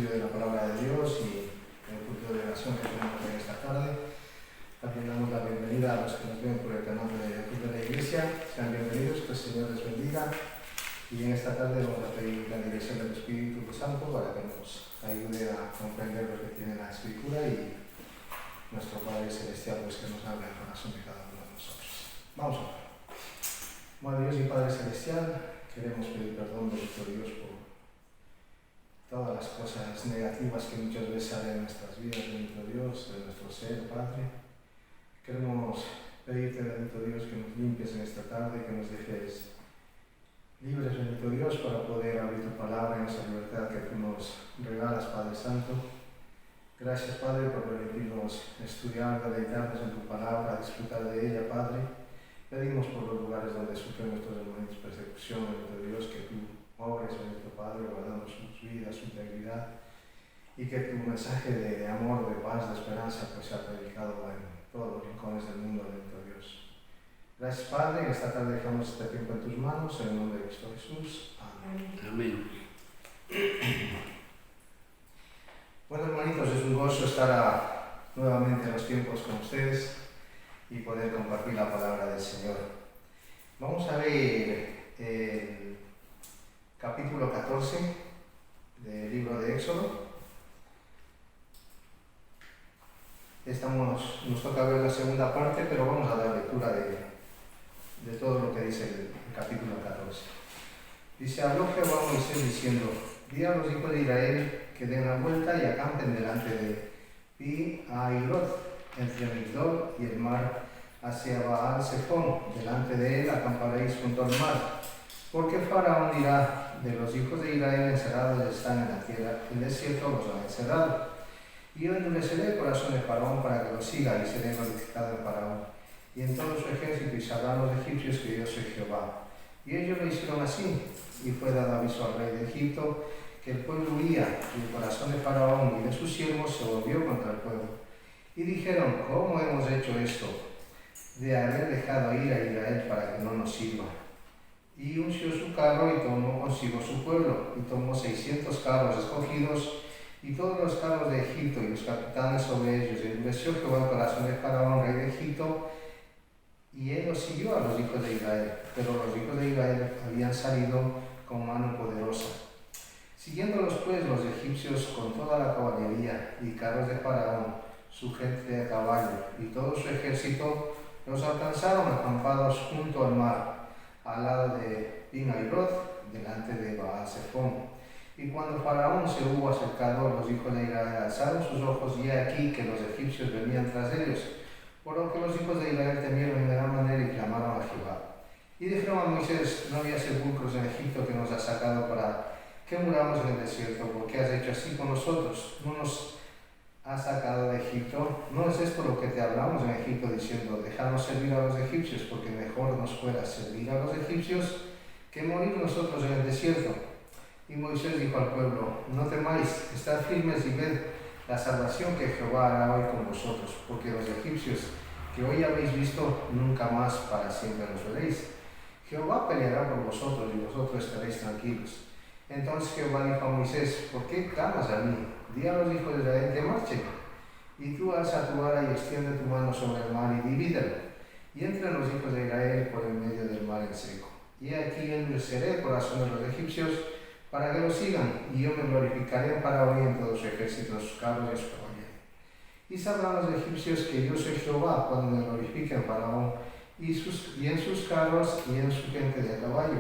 estudio de la palabra de Dios y el culto de oración que tenemos hoy esta tarde. También damos la bienvenida a los que nos ven por el canal de YouTube de la Iglesia. Sean bienvenidos, que el Señor les bendiga. Y en esta tarde vamos a pedir la dirección del Espíritu Santo para que nos ayude a comprender lo que tiene la Escritura y nuestro Padre Celestial, pues que nos hable al corazón de cada uno de nosotros. Vamos a orar. Bueno, Dios y Padre Celestial, queremos pedir perdón de nuestro Dios por todas las cosas negativas que muchas veces salen en nuestras vidas, bendito Dios, de nuestro ser, Padre. Queremos pedirte, bendito Dios, que nos limpies en esta tarde, que nos dejes libres, bendito Dios, para poder abrir tu palabra en esa libertad que tú nos regalas, Padre Santo. Gracias, Padre, por permitirnos estudiar, deleitarnos en tu palabra, disfrutar de ella, Padre. Pedimos por los lugares donde sufren nuestros hermanos persecución, bendito Dios, que tú obres, bendito Padre, guardando sus vidas, su integridad, y que tu mensaje de amor, de paz, de esperanza, pues sea predicado en todos los rincones del mundo, bendito Dios. Gracias, Padre, en esta tarde dejamos este tiempo en tus manos, en el nombre de Cristo Jesús. Amén. Amén. Bueno, hermanitos, es un gozo estar nuevamente en los tiempos con ustedes y poder compartir la palabra del Señor. Vamos a ver el capítulo 14 del libro de Éxodo. Nos toca ver la segunda parte, pero vamos a dar lectura de todo lo que dice el capítulo 14. Dice: habló Jehová a Moisés diciendo: di a los hijos de Israel que den la vuelta y acampen delante de Pi-Hahiroth, entre Migdol y el mar, hacia Baal-Zephón. Delante de él acamparéis junto al mar. Porque Faraón dirá: de los hijos de Israel encerrados están en la tierra, el desierto los ha encerrado. Y yo endureceré el corazón de Faraón para que lo siga, y seré glorificado en Faraón y en todo su ejército, y sabrán los egipcios que yo soy Jehová. Y ellos lo hicieron así, y fue dado aviso al rey de Egipto que el pueblo huía, y el corazón de Faraón y de sus siervos se volvió contra el pueblo. Y dijeron: ¿cómo hemos hecho esto, de haber dejado ir a Israel para que no nos sirva? Y unció su carro y tomó consigo su pueblo, y tomó 600 carros escogidos, y todos los carros de Egipto, y los capitanes sobre ellos. Y endureció Jehová el corazón de Faraón, rey de Egipto, y él los siguió a los hijos de Israel. Pero los hijos de Israel habían salido con mano poderosa. Siguiéndolos pues los egipcios con toda la caballería y carros de Faraón, su gente a caballo y todo su ejército, los alcanzaron acampados junto al mar, al lado de Pi-Hahiroth, delante de Baal-Zephón. Y cuando Faraón se hubo acercado, los hijos de Israel alzaron sus ojos, y he aquí que los egipcios venían tras ellos. Por lo que los hijos de Israel temieron en gran manera y clamaron a Jehová. Y dijeron a Moisés: no había sepulcros en Egipto que nos has sacado para que muramos en el desierto. ¿Por qué has hecho así con nosotros? ¿No nos has sacado de Egipto? ¿No es esto lo que te hablamos en Egipto, diciendo: dejadnos servir a los egipcios, porque mejor nos fuera servir a los egipcios que morir nosotros en el desierto? Y Moisés dijo al pueblo: no temáis, estad firmes y ved la salvación que Jehová hará hoy con vosotros, porque los egipcios que hoy habéis visto, nunca más para siempre los veréis. Jehová peleará por vosotros, y vosotros estaréis tranquilos. Entonces Jehová dijo a Moisés: ¿por qué clamas a mí? Di a los hijos de Israel que marchen. Y tú alza tu vara y extiende tu mano sobre el mar y divídelo, y entren los hijos de Israel por el medio del mar en seco. Y aquí endureceré el corazón de los egipcios para que lo sigan, y yo me glorificaré en Faraón y en todo su ejército, sus carros y su caballería. Y sabrán los egipcios que yo soy Jehová cuando me glorifique en Faraón y en sus carros y en su gente de a caballo.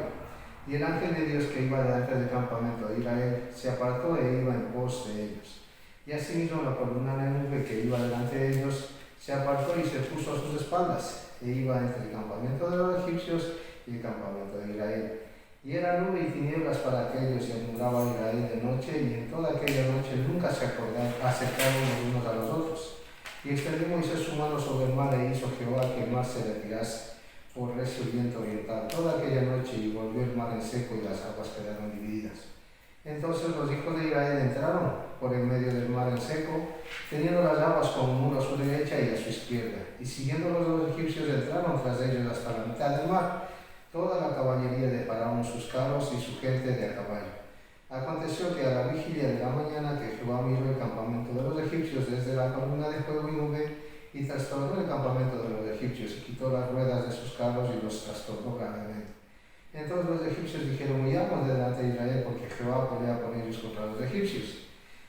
Y el ángel de Dios que iba delante del campamento de Israel se apartó e iba en pos de ellos. Y asimismo la columna de nube que iba delante de ellos se apartó y se puso a sus espaldas, e iba entre el campamento de los egipcios y el campamento de Israel. Y era nube y tinieblas para aquellos, y alumbraba a Israel de noche, y en toda aquella noche nunca se acercaron los unos a los otros. Y extendió Moisés su mano sobre el mar, e hizo Jehová que el mar se retirase por recio viento oriental toda aquella noche, y volvió el mar en seco, y las aguas quedaron divididas. Entonces los hijos de Israel entraron por el medio del mar en seco, teniendo las aguas como un muro a su derecha y a su izquierda. Y siguiéndolos los egipcios entraron tras ellos hasta la mitad del mar, toda la caballería de Faraón, sus carros y su gente de a caballo. Aconteció que a la vigilia de la mañana que Jehová miró el campamento de los egipcios desde la columna de fuego y nube, y trastornó el campamento de los egipcios, y quitó las ruedas de sus carros y los trastornó grandemente. Entonces los egipcios dijeron: huyamos delante de Israel, porque Jehová pelea con ellos contra los egipcios.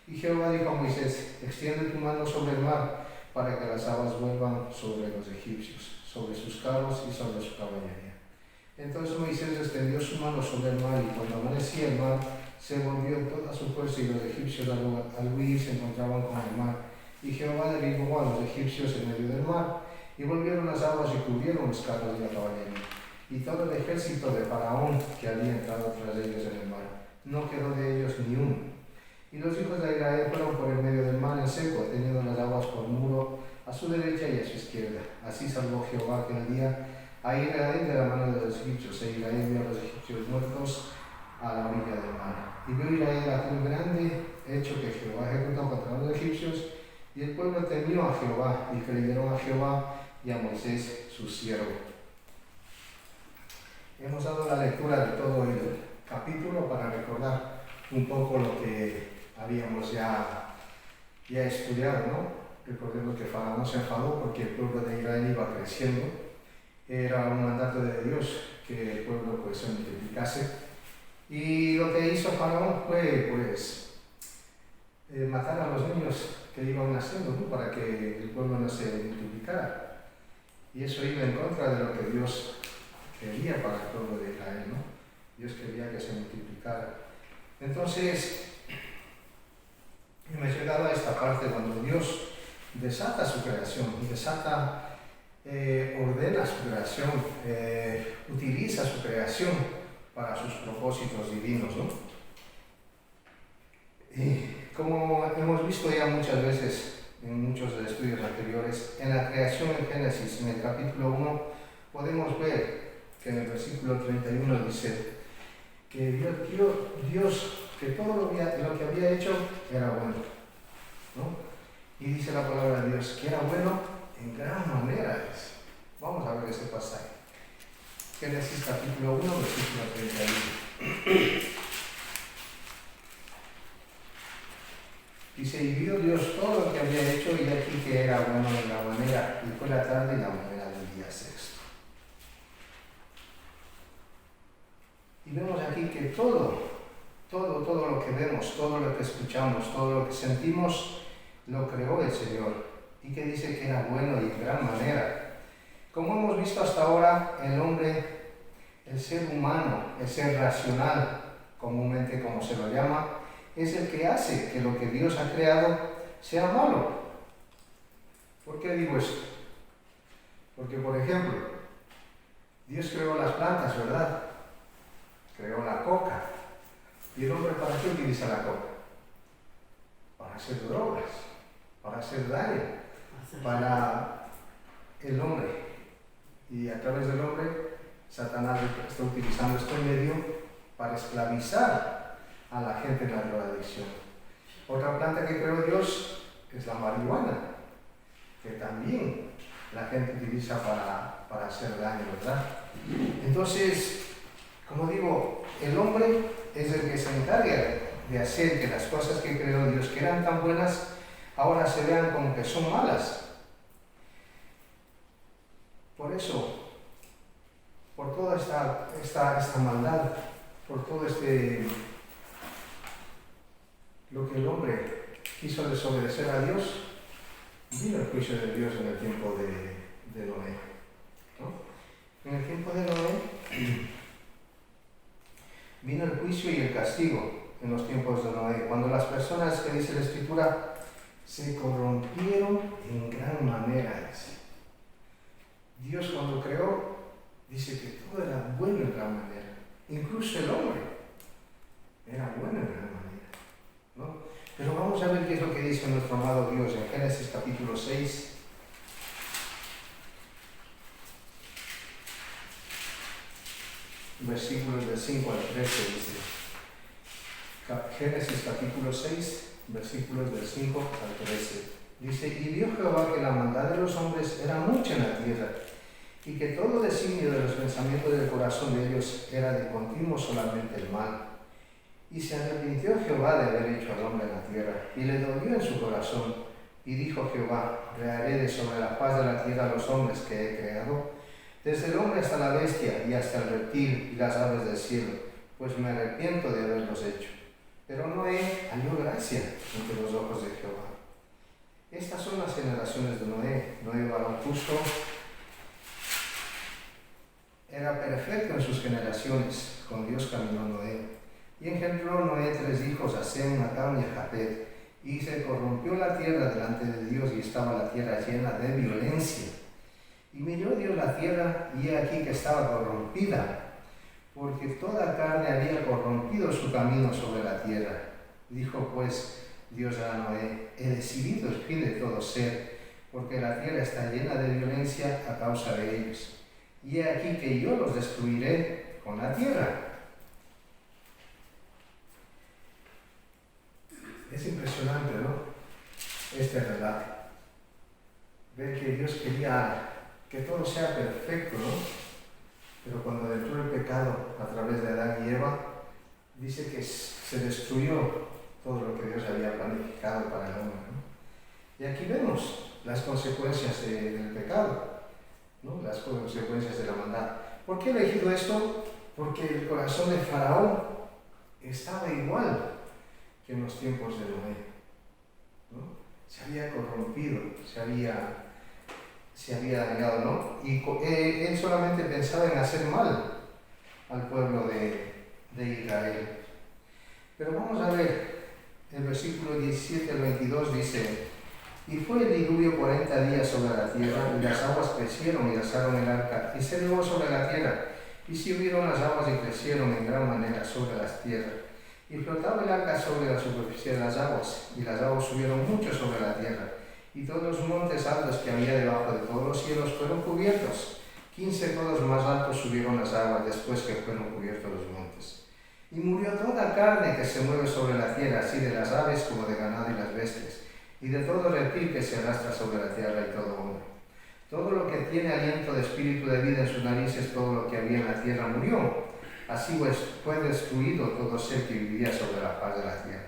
Y Jehová dijo a Moisés: extiende tu mano sobre el mar, para que las aguas vuelvan sobre los egipcios, sobre sus carros y sobre su caballería. Entonces Moisés extendió su mano sobre el mar, y cuando amanecía el mar se volvió en toda su fuerza, y los egipcios al huir se encontraban con el mar. Y Jehová derribó a los egipcios en medio del mar, y volvieron las aguas y cubrieron los carros y la caballería. Y todo el ejército de Faraón que había entrado tras ellos en el mar, no quedó de ellos ni uno. Y los hijos de Israel fueron por el medio del mar en seco, teniendo las aguas por muro a su derecha y a su izquierda. Así salvó Jehová aquel día a Israel de la mano de los egipcios, e Israel vio a los egipcios muertos a la orilla del mar. Y vio Israel aquel grande hecho que Jehová ejecutó contra los egipcios, y el pueblo temió a Jehová, y creyeron a Jehová y a Moisés su siervo. Hemos dado la lectura de todo el capítulo para recordar un poco lo que habíamos ya estudiado, ¿no? Recordemos que Faraón se enfadó porque el pueblo de Israel iba creciendo. Era un mandato de Dios que el pueblo pues se multiplicase. Y lo que hizo Faraón fue pues matar a los niños que iban naciendo, ¿no? Para que el pueblo no se multiplicara. Y eso iba en contra de lo que Dios quería para el pueblo de Israel, ¿no? Dios quería que se multiplicara. Entonces, hemos llegado a esta parte cuando Dios desata su creación, ordena su creación, utiliza su creación para sus propósitos divinos, ¿no? Y como hemos visto ya muchas veces en muchos estudios anteriores, en la creación en Génesis, en el capítulo 1, podemos ver que en el versículo 31 dice que Dios que todo lo que había hecho era bueno, ¿no? Y dice la palabra de Dios que era bueno en gran manera. Vamos a ver ese pasaje. Génesis capítulo 1, versículo 31. Dice: y vio Dios todo lo que había hecho, y aquí que era bueno en la manera, y fue la tarde y la mañana del día sexto. Y vemos aquí que todo lo que vemos, todo lo que escuchamos, todo lo que sentimos, lo creó el Señor. Y que dice que era bueno y en gran manera. Como hemos visto hasta ahora, el hombre, el ser humano, el ser racional, comúnmente como se lo llama, es el que hace que lo que Dios ha creado sea malo. ¿Por qué digo esto? Porque, por ejemplo, Dios creó las plantas, ¿verdad? Creó la coca. ¿Y el hombre para qué utiliza la coca? Para hacer drogas, para hacer daño, para el hombre. Y a través del hombre, Satanás está utilizando este medio para esclavizar a la gente en la drogadicción. Otra planta que creó Dios es la marihuana, que también la gente utiliza para hacer daño, ¿verdad? Entonces, como digo, el hombre es el que se encarga de hacer que las cosas que creó Dios, que eran tan buenas, ahora se vean como que son malas. Por eso, por toda esta maldad, por todo lo que el hombre quiso desobedecer a Dios, vino el juicio de Dios en el tiempo de Noé, ¿no? En el tiempo de Noé vino el juicio y el castigo en los tiempos de Noé, cuando las personas, que dice la Escritura, se corrompieron en gran manera. Dios, cuando creó, dice que todo era bueno en gran manera, incluso el hombre era bueno en gran manera, ¿no? Pero vamos a ver qué es lo que dice nuestro amado Dios en Génesis capítulo 6. Versículos del 5 al 13 dice. Génesis capítulo 6, versículos del 5 al 13. Dice: y vio Jehová que la maldad de los hombres era mucha en la tierra, y que todo designio de los pensamientos del corazón de ellos era de continuo solamente el mal. Y se arrepintió Jehová de haber hecho al hombre en la tierra, y le dolió en su corazón. Y dijo Jehová: Rearé de sobre la faz de la tierra a los hombres que he creado, desde el hombre hasta la bestia, y hasta el reptil y las aves del cielo, pues me arrepiento de haberlos hecho. Pero Noé halló gracia ante los ojos de Jehová. Estas son las generaciones de Noé. Noé, varón justo, era perfecto en sus generaciones. Con Dios caminó Noé. Y engendró Noé 3 hijos, a Sem, a Cam y a Japet. Y se corrompió la tierra delante de Dios, y estaba la tierra llena de violencia. Y miró Dios la tierra, y he aquí que estaba corrompida, porque toda carne había corrompido su camino sobre la tierra. Dijo pues Dios a Noé: he decidido el fin de todo ser, porque la tierra está llena de violencia a causa de ellos. Y he aquí que yo los destruiré con la tierra. Es impresionante, ¿no? Este relato. Ver que Dios quería que todo sea perfecto, ¿no? Pero cuando entró el pecado a través de Adán y Eva, dice que se destruyó todo lo que Dios había planificado para el hombre, ¿no? Y aquí vemos las consecuencias del pecado, ¿no? Las consecuencias de la maldad. ¿Por qué he elegido esto? Porque el corazón de Faraón estaba igual que en los tiempos de Noé, ¿no? Se había corrompido, se había dañado, ¿no? Y él solamente pensaba en hacer mal al pueblo de Israel. Pero vamos a ver, el versículo 17 al 22 dice: y fue el diluvio 40 días sobre la tierra, y las aguas crecieron y alzaron el arca, y se elevó sobre la tierra, y se subieron las aguas y crecieron en gran manera sobre las tierras. Y flotaba el arca sobre la superficie de las aguas, y las aguas subieron mucho sobre la tierra, y todos los montes altos que había debajo de todos los cielos fueron cubiertos. 15 codos más altos subieron las aguas después que fueron cubiertos los montes. Y murió toda carne que se mueve sobre la tierra, así de las aves como de ganado y las bestias, y de todo reptil que se arrastra sobre la tierra y todo hombre. Todo lo que tiene aliento de espíritu de vida en sus narices, todo lo que había en la tierra murió. Así pues fue destruido todo ser que vivía sobre la faz de la tierra,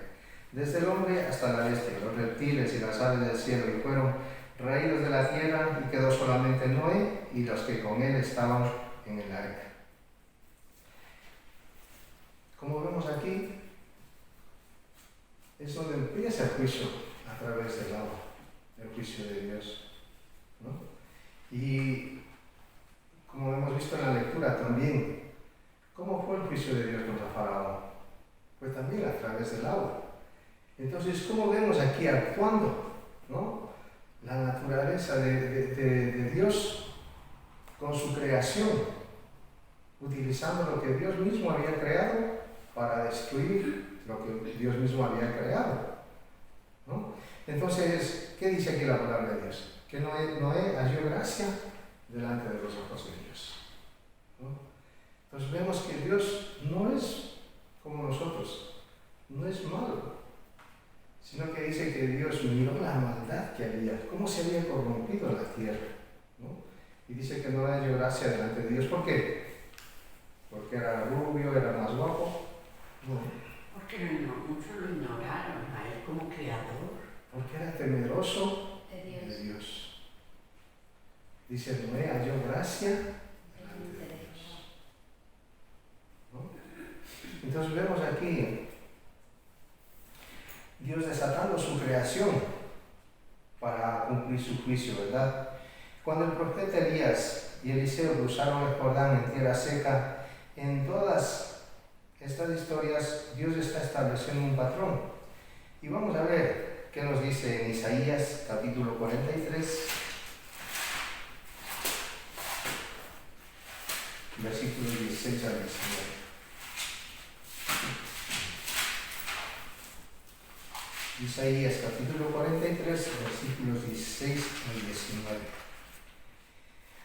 desde el hombre hasta la bestia, los reptiles y las aves del cielo, y fueron raídos de la tierra, y quedó solamente Noé y los que con él estaban en el arca. Como vemos aquí, es donde empieza el juicio a través del agua, el juicio de Dios, ¿no? Y como hemos visto en la lectura también, ¿cómo fue el juicio de Dios contra Faraón? Pues también a través del agua. Entonces, ¿cómo vemos aquí actuando, ¿no? La naturaleza de Dios con su creación, utilizando lo que Dios mismo había creado para destruir lo que Dios mismo había creado, ¿no? Entonces, ¿qué dice aquí la palabra de Dios? Que Noé halló gracia delante de los ojos de Dios, ¿no? Entonces vemos que Dios no es como nosotros, no es malo, sino que dice que Dios miró la maldad que había, cómo se había corrompido la tierra, ¿no? Y dice que no halló gracia delante de Dios. ¿Por qué? ¿Porque era rubio, era más guapo? No. Porque muchos lo ignoraron a él como creador. Porque era temeroso de Dios. Dice, Noé halló gracia delante de Dios, ¿no? Entonces vemos aquí Dios desatando su creación para cumplir su juicio, ¿verdad? Cuando el profeta Elías y Eliseo cruzaron el Jordán en tierra seca, en todas estas historias Dios está estableciendo un patrón. Y vamos a ver qué nos dice en Isaías capítulo 43, versículos 16 al 19. Isaías capítulo 43, versículos 16 al 19.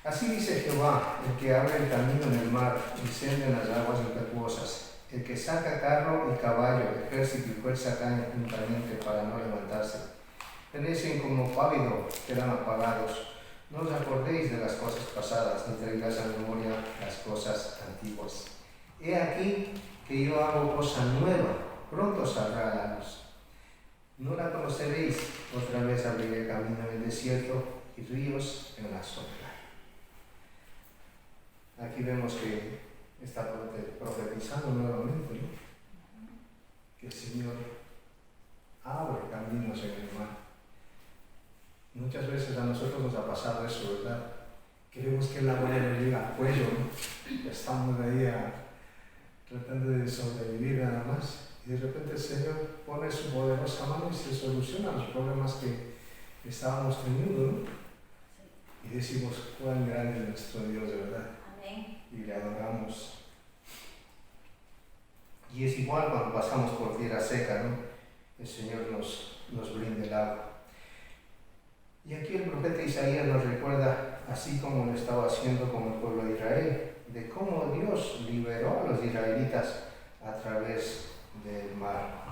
Así dice Jehová, el que abre el camino en el mar, desciende en las aguas impetuosas, el que saca carro y caballo, ejército y fuerza caen juntamente para no levantarse. Perecen como pávido, quedan apagados. No os acordéis de las cosas pasadas, ni traigáis a memoria las cosas antiguas. He aquí que yo hago cosa nueva. pronto saldrá a la luz. No la conoceréis, otra vez abriré camino en el desierto y ríos en la sombra. Aquí vemos que está profetizando nuevamente, ¿no? Que el Señor abre caminos en el mar. Muchas veces a nosotros nos ha pasado eso, ¿verdad? Queremos que el agua nos llegue al cuello, ¿no? Estamos ahí tratando de sobrevivir nada más. Y de repente el Señor pone su poderosa mano y se solucionan los problemas que estábamos teniendo, ¿no? Y decimos, cuán grande es nuestro Dios, de verdad. Amén. Y le adoramos. Y es igual cuando pasamos por tierra seca, ¿no? El Señor nos brinda el agua. Y aquí el profeta Isaías nos recuerda, así como lo estaba haciendo con el pueblo de Israel, de cómo Dios liberó a los israelitas a través del mar.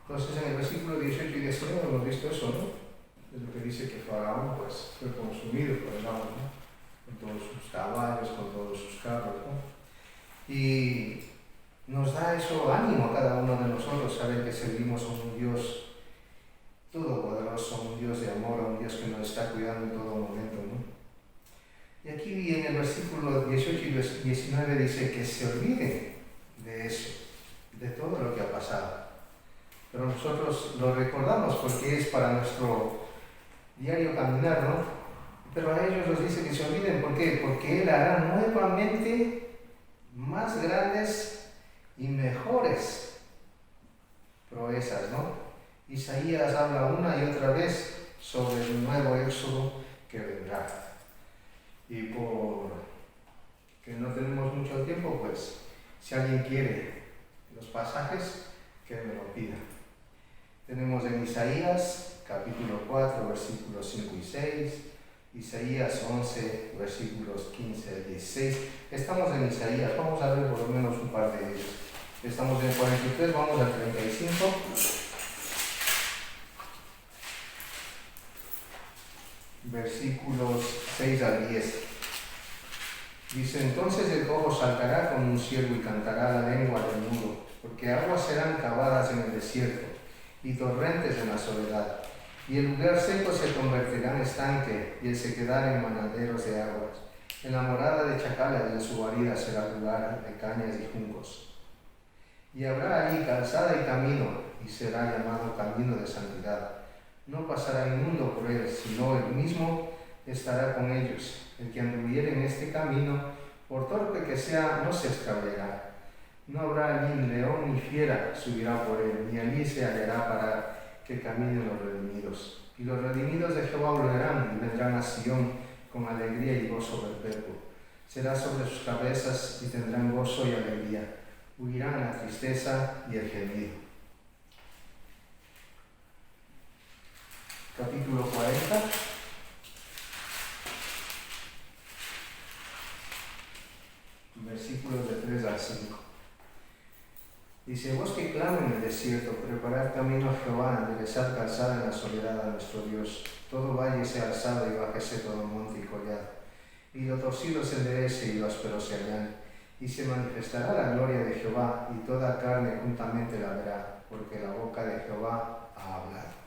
Entonces en el versículo 18 y 19 hemos visto eso, ¿no? Es lo que dice que Faraón pues, fue consumido por el agua, ¿no? Con todos sus caballos, con todos sus carros, ¿no? Y nos da eso ánimo a cada uno de nosotros, saber que servimos a un Dios todopoderoso, un Dios de amor, un Dios que nos está cuidando en todo momento, ¿no? Y aquí en el versículo 18 y 19 dice que se olviden de eso, de todo lo que ha pasado. Pero nosotros lo recordamos porque es para nuestro diario caminar, ¿no? Pero a ellos nos dice que se olviden, ¿por qué? Porque Él hará nuevamente más grandes y mejores proezas, ¿no? Isaías habla una y otra vez sobre el nuevo éxodo que vendrá. Y por que no tenemos mucho tiempo, pues si alguien quiere los pasajes, que me lo pida. Tenemos en Isaías capítulo 4, versículos 5 y 6, Isaías 11, versículos 15 al 16. Estamos en Isaías, vamos a ver por lo menos un par de ellos. Estamos en 43, vamos al 35. Versículos 6 al 10. Dice, entonces el cojo saltará como un ciervo y cantará la lengua del mudo, porque aguas serán cavadas en el desierto y torrentes en la soledad, y el lugar seco se convertirá en estanque y el sequedal en manaderos de aguas. En la morada de chacales de su guarida será lugar de cañas y juncos. Y habrá allí calzada y camino, y será llamado camino de santidad. No pasará inmundo por él, sino él mismo estará con ellos. El que anduviere en este camino, por torpe que sea, no se extraviará. No habrá allí león ni fiera subirá por él, ni allí se hallará para que caminen los redimidos. Y los redimidos de Jehová volverán y vendrán a Sión con alegría y gozo perpetuo. Será sobre sus cabezas y tendrán gozo y alegría. Huirán la tristeza y el gemido. Capítulo 40. Versículos de 3 al 5. Dice, vos que claman en el desierto, preparad camino a Jehová, enderezad calzada en la soledad a nuestro Dios. Todo valle sea alzado y bájese todo monte y collado. Y lo torcido se enderece y lo áspero se allane. Y se manifestará la gloria de Jehová, y toda carne juntamente la verá, porque la boca de Jehová ha hablado.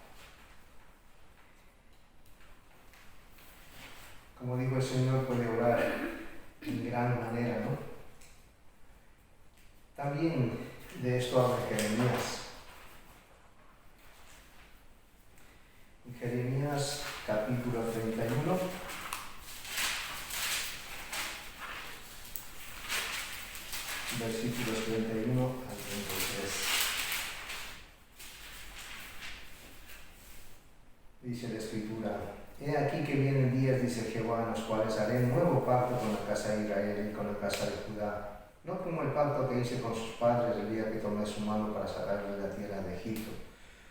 Como dijo el Señor, puede orar en gran manera, ¿no? También de esto habla Jeremías. En Jeremías capítulo 31, versículos 31 al 33. Dice la Escritura, he aquí que vienen días, dice Jehová, en los cuales haré un nuevo pacto con la casa de Israel y con la casa de Judá. No como el pacto que hice con sus padres el día que tomé su mano para sacarlos de la tierra de Egipto,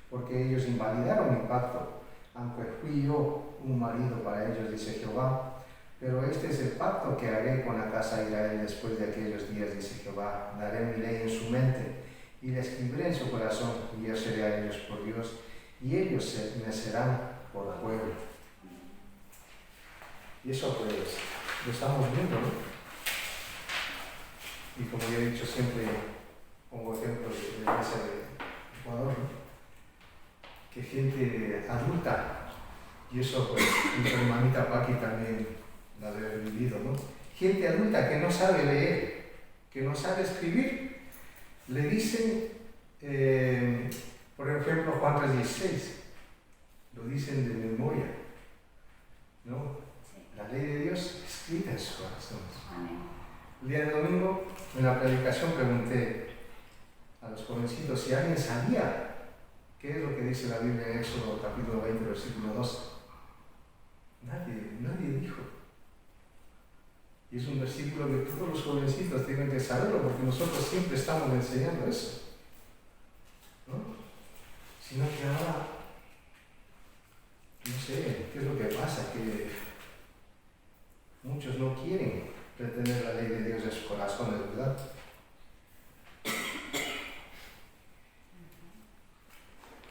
porque ellos invalidaron mi pacto, aunque fui yo un marido para ellos, dice Jehová. Pero este es el pacto que haré con la casa de Israel después de aquellos días, dice Jehová. Daré mi ley en su mente y la escribiré en su corazón, y yo seré a ellos por Dios, y ellos me serán por pueblo. Y eso pues lo estamos viendo, ¿no? Y como ya he dicho, siempre pongo ejemplos iglesia de Ecuador, ¿no? Que gente adulta, y eso pues mi hermanita Paqui también la debe haber vivido, ¿no? Gente adulta que no sabe leer, que no sabe escribir, le dicen, por ejemplo, Juan 3:16, lo dicen de memoria, ¿no? La ley de Dios escrita en sus corazones. El día de domingo, en la predicación, pregunté a los jovencitos si alguien sabía qué es lo que dice la Biblia en Éxodo capítulo 20, versículo 12. Nadie dijo. Y es un versículo que todos los jovencitos tienen que saberlo, porque nosotros siempre estamos enseñando eso, ¿no? Sino que ahora, no sé, ¿qué es lo que pasa? Que muchos no quieren retener la ley de Dios en sus corazones, ¿verdad?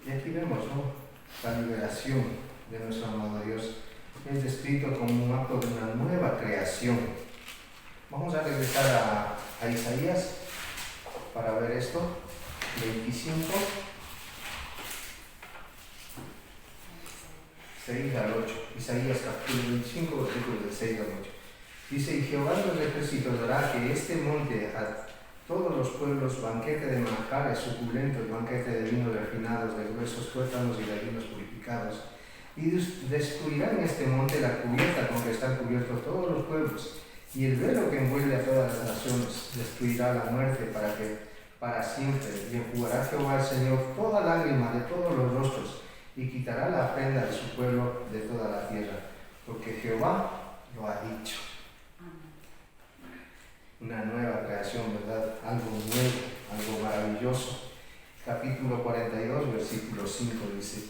Y aquí vemos, ¿no? La liberación de nuestro amado Dios es descrito como un acto de una nueva creación. Vamos a regresar a Isaías para ver esto, 25, 6 al 8. Isaías capítulo 25, versículos del 6 al 8. Dice, y Jehová de los ejércitos dará que este monte a todos los pueblos banquete de manjares suculentos, banquete de vinos refinados, de gruesos tuétanos y de vinos purificados. Y destruirán en este monte la cubierta con que están cubiertos todos los pueblos, y el velo que envuelve a todas las naciones. Destruirá la muerte para siempre, y enjugará Jehová el Señor toda lágrima de todos los rostros, y quitará la ofrenda de su pueblo de toda la tierra, porque Jehová lo ha dicho. Una nueva creación, ¿verdad? Algo nuevo, algo maravilloso. Capítulo 42, versículo 5 dice,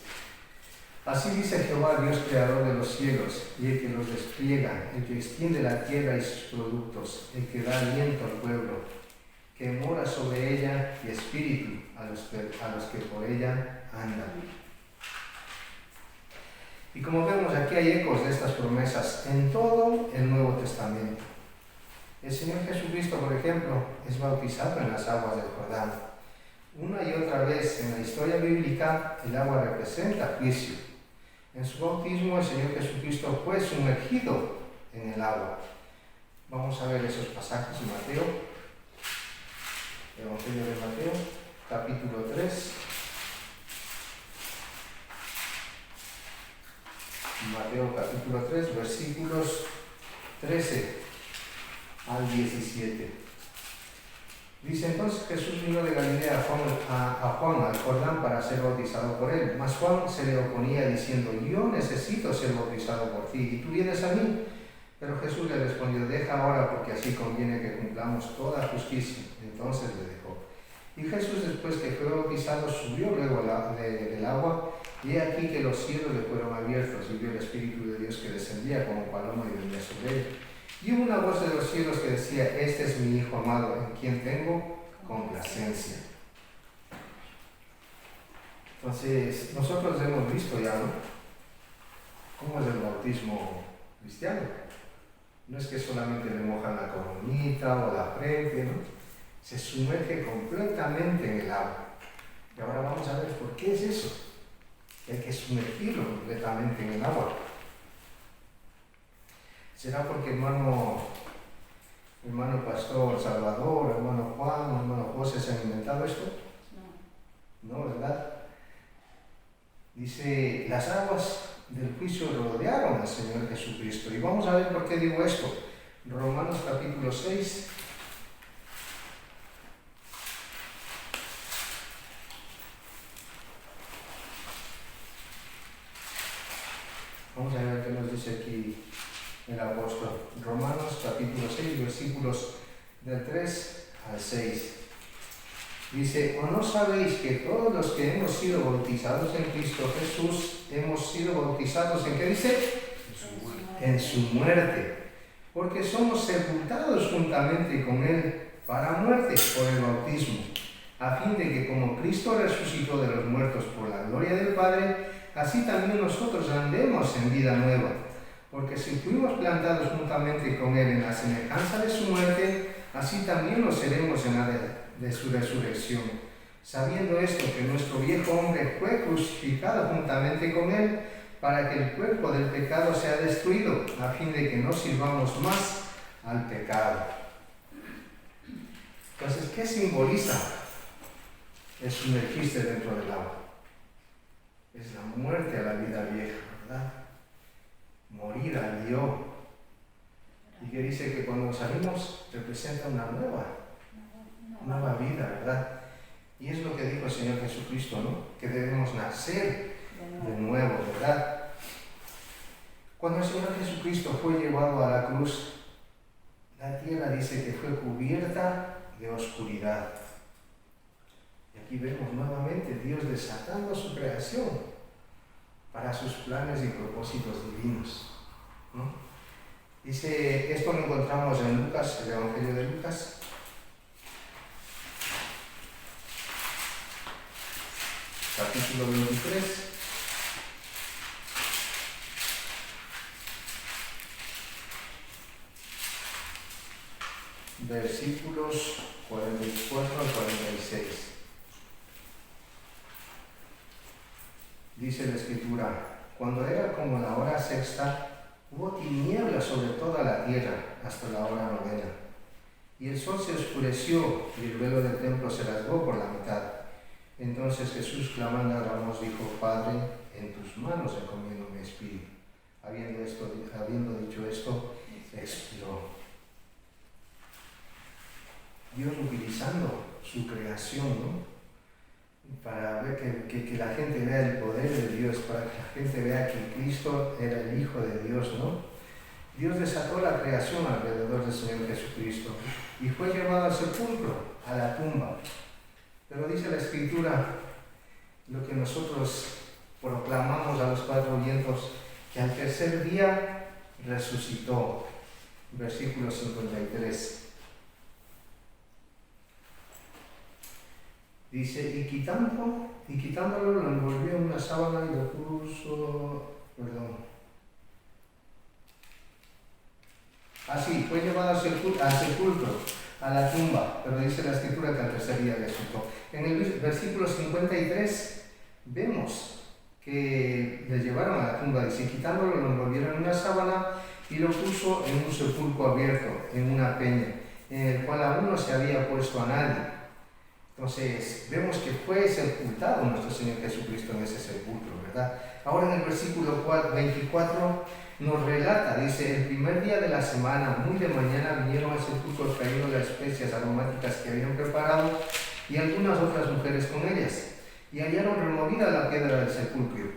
así dice Jehová, Dios creador de los cielos, y el que los despliega, el que extiende la tierra y sus productos, el que da aliento al pueblo, que mora sobre ella, y espíritu a los que por ella andan. Y como vemos, aquí hay ecos de estas promesas en todo el Nuevo Testamento. El Señor Jesucristo, por ejemplo, es bautizado en las aguas del Jordán. Una y otra vez en la historia bíblica, el agua representa juicio. En su bautismo, el Señor Jesucristo fue sumergido en el agua. Vamos a ver esos pasajes en Mateo, Evangelio de Mateo, capítulo 3. Mateo capítulo 3, versículos 13 al 17. Dice, entonces Jesús vino de Galilea a Juan al Jordán para ser bautizado por él. Mas Juan se le oponía diciendo, yo necesito ser bautizado por ti, y tú vienes a mí. Pero Jesús le respondió, deja ahora, porque así conviene que cumplamos toda justicia. Entonces le dejó. Y Jesús, después que fue bautizado, subió luego del agua, y he aquí que los cielos le fueron abiertos, y vio el Espíritu de Dios que descendía como paloma y venía sobre él. Y hubo una voz de los cielos que decía, este es mi Hijo amado, en quien tengo complacencia. Entonces, nosotros hemos visto ya, ¿no?, cómo es el bautismo cristiano. No es que solamente le mojan la coronita o la frente, ¿no? Se sumerge completamente en el agua. Y ahora vamos a ver por qué es eso. Hay que sumergirlo completamente en el agua. ¿Será porque hermano Pastor Salvador, hermano Juan, hermano José se han inventado esto? No, ¿verdad? Dice, las aguas del juicio rodearon al Señor Jesucristo. Y vamos a ver por qué digo esto. Romanos capítulo 6. Vamos a ver qué nos dice aquí el apóstol. Romanos capítulo 6, versículos del 3 al 6. Dice, ¿o no sabéis que todos los que hemos sido bautizados en Cristo Jesús, hemos sido bautizados en qué dice? En su muerte. Porque somos sepultados juntamente con Él para muerte por el bautismo, a fin de que como Cristo resucitó de los muertos por la gloria del Padre, así también nosotros andemos en vida nueva. Porque si fuimos plantados juntamente con Él en la semejanza de su muerte, así también lo seremos en la de su resurrección. sabiendo esto, que nuestro viejo hombre fue crucificado juntamente con él, para que el cuerpo del pecado sea destruido, a fin de que no sirvamos más al pecado. Entonces, ¿qué simboliza el sumergirse dentro del agua? Es la muerte a la vida vieja, ¿verdad? Morir al yo. Y que dice que cuando salimos representa una nueva vida, ¿verdad? Y es lo que dijo el Señor Jesucristo, ¿no? Que debemos nacer de nuevo, ¿verdad? Cuando el Señor Jesucristo fue llevado a la cruz, la tierra dice que fue cubierta de oscuridad. Y aquí vemos nuevamente Dios desatando su creación para sus planes y propósitos divinos, ¿no? Dice, esto lo encontramos en Lucas, el Evangelio de Lucas. Capítulo 23. Versículos 44 al 46. Dice la Escritura, cuando era como la hora sexta, hubo tinieblas sobre toda la tierra hasta la hora novena. Y el sol se oscureció y el velo del templo se rasgó por la mitad. Entonces Jesús, clamando a gran voz, dijo, Padre, en tus manos encomiendo mi espíritu. Habiendo dicho esto, expiró. Dios utilizando su creación, ¿no? Para ver que la gente vea el poder de Dios, para que la gente vea que Cristo era el Hijo de Dios, ¿no? Dios desató la creación alrededor del Señor Jesucristo y fue llevado al sepulcro, a la tumba. Pero dice la Escritura, lo que nosotros proclamamos a los cuatro vientos, que al tercer día resucitó. Versículo 53. Dice, y quitándolo lo envolvió en una sábana y lo puso, Así, fue llevado al sepulcro, a la tumba, pero dice la Escritura que al tercer día resucitó. En el versículo 53 vemos que le llevaron a la tumba, dice, quitándolo lo envolvieron en una sábana y lo puso en un sepulcro abierto, en una peña, en el cual aún no se había puesto a nadie. Entonces, vemos que fue sepultado nuestro Señor Jesucristo en ese sepulcro, ¿verdad? Ahora en el versículo 24 nos relata, dice, el primer día de la semana, muy de mañana, vinieron al sepulcro trayendo las especias aromáticas que habían preparado y algunas otras mujeres con ellas. Y hallaron removida la piedra del sepulcro,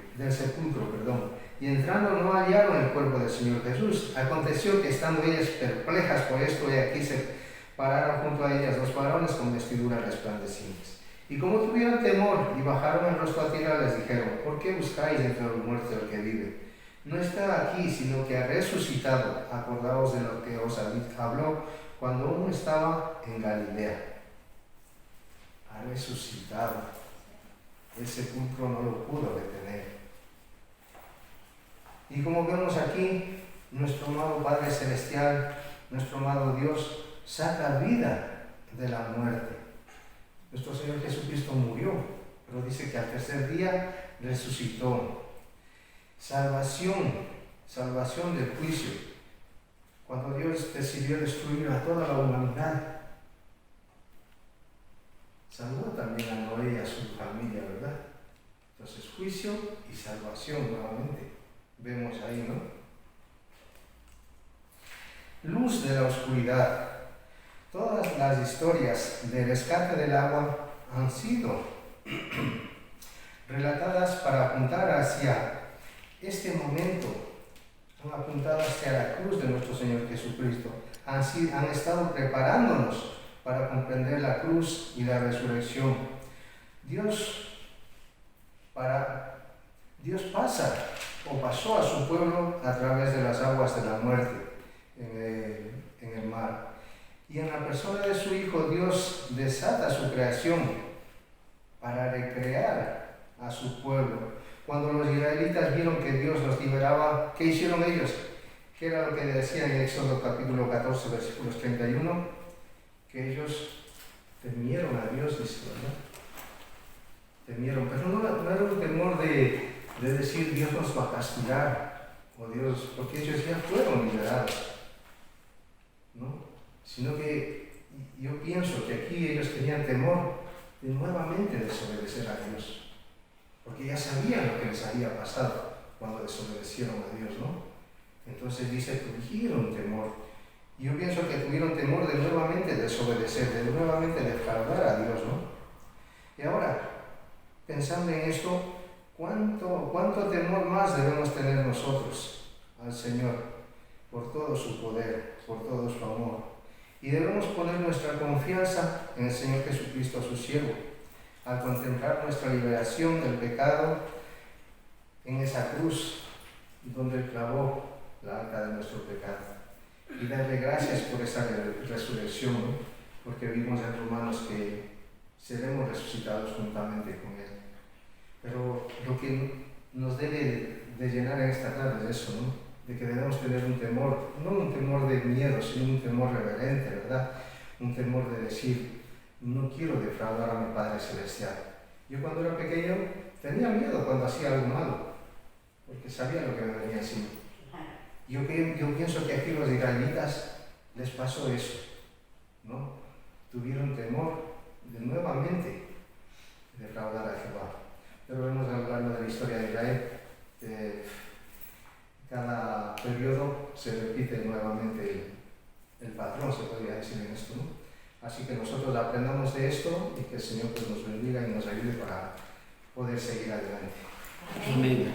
y entrando no hallaron el cuerpo del Señor Jesús. Aconteció que estando ellas perplejas por esto, y aquí se pararon junto a ellas dos varones con vestiduras resplandecientes. Y como tuvieron temor y bajaron el rostro a tierra, les dijeron, ¿por qué buscáis entre los muertos el que vive? No está aquí, sino que ha resucitado. Acordaos de lo que os habló cuando aún estaba en Galilea. Ha resucitado. El sepulcro no lo pudo detener. Y como vemos aquí, nuestro amado Padre Celestial, nuestro amado Dios, saca vida de la muerte. Nuestro Señor Jesucristo murió, pero dice que al tercer día resucitó. Salvación del juicio. Cuando Dios decidió destruir a toda la humanidad, salvó también a Noé y a su familia, ¿verdad? Entonces, juicio y salvación nuevamente. Vemos ahí, ¿no? Luz de la oscuridad. Todas las historias de rescate del agua han sido relatadas para apuntar hacia este momento, han apuntado hacia la cruz de nuestro Señor Jesucristo. Han estado preparándonos para comprender la cruz y la resurrección. Dios pasó a su pueblo a través de las aguas de la muerte en el mar. Y en la persona de su Hijo, Dios desata su creación para recrear a su pueblo. Cuando los israelitas vieron que Dios los liberaba, ¿qué hicieron ellos? ¿Qué era lo que decían en Éxodo capítulo 14, versículos 31? Que ellos temieron a Dios, dice, ¿verdad? temieron, pero no era un temor de decir Dios nos va a castigar, o Dios, porque ellos ya fueron liberados, ¿no? Sino que yo pienso que aquí ellos tenían temor de nuevamente desobedecer a Dios, porque ya sabían lo que les había pasado cuando desobedecieron a Dios, ¿no? Entonces dice, tuvieron temor. Y yo pienso que tuvieron temor de nuevamente desobedecer, de nuevamente defraudar a Dios, ¿no? Y ahora, pensando en esto, ¿cuánto temor más debemos tener nosotros al Señor por todo su poder, por todo su amor? Y debemos poner nuestra confianza en el Señor Jesucristo, su siervo, al contemplar nuestra liberación del pecado en esa cruz donde clavó la arca de nuestro pecado. Y darle gracias por esa resurrección, ¿no? Porque vimos en Romanos que seremos resucitados juntamente con Él. Pero lo que nos debe de llenar en esta tarde es eso, ¿no? De que debemos tener un temor, no un temor de miedo, sino un temor reverente, ¿verdad? Un temor de decir, no quiero defraudar a mi Padre Celestial. Yo cuando era pequeño tenía miedo cuando hacía algo malo, porque sabía lo que me venía encima. Yo pienso que aquí los israelitas les pasó eso, ¿no? Tuvieron temor de nuevamente defraudar a Jehová. Pero vemos hablando de la historia de Israel, cada periodo se repite nuevamente el patrón, se podría decir en esto, ¿no? Así que nosotros aprendamos de esto y que el Señor pues, nos bendiga y nos ayude para poder seguir adelante. Amén.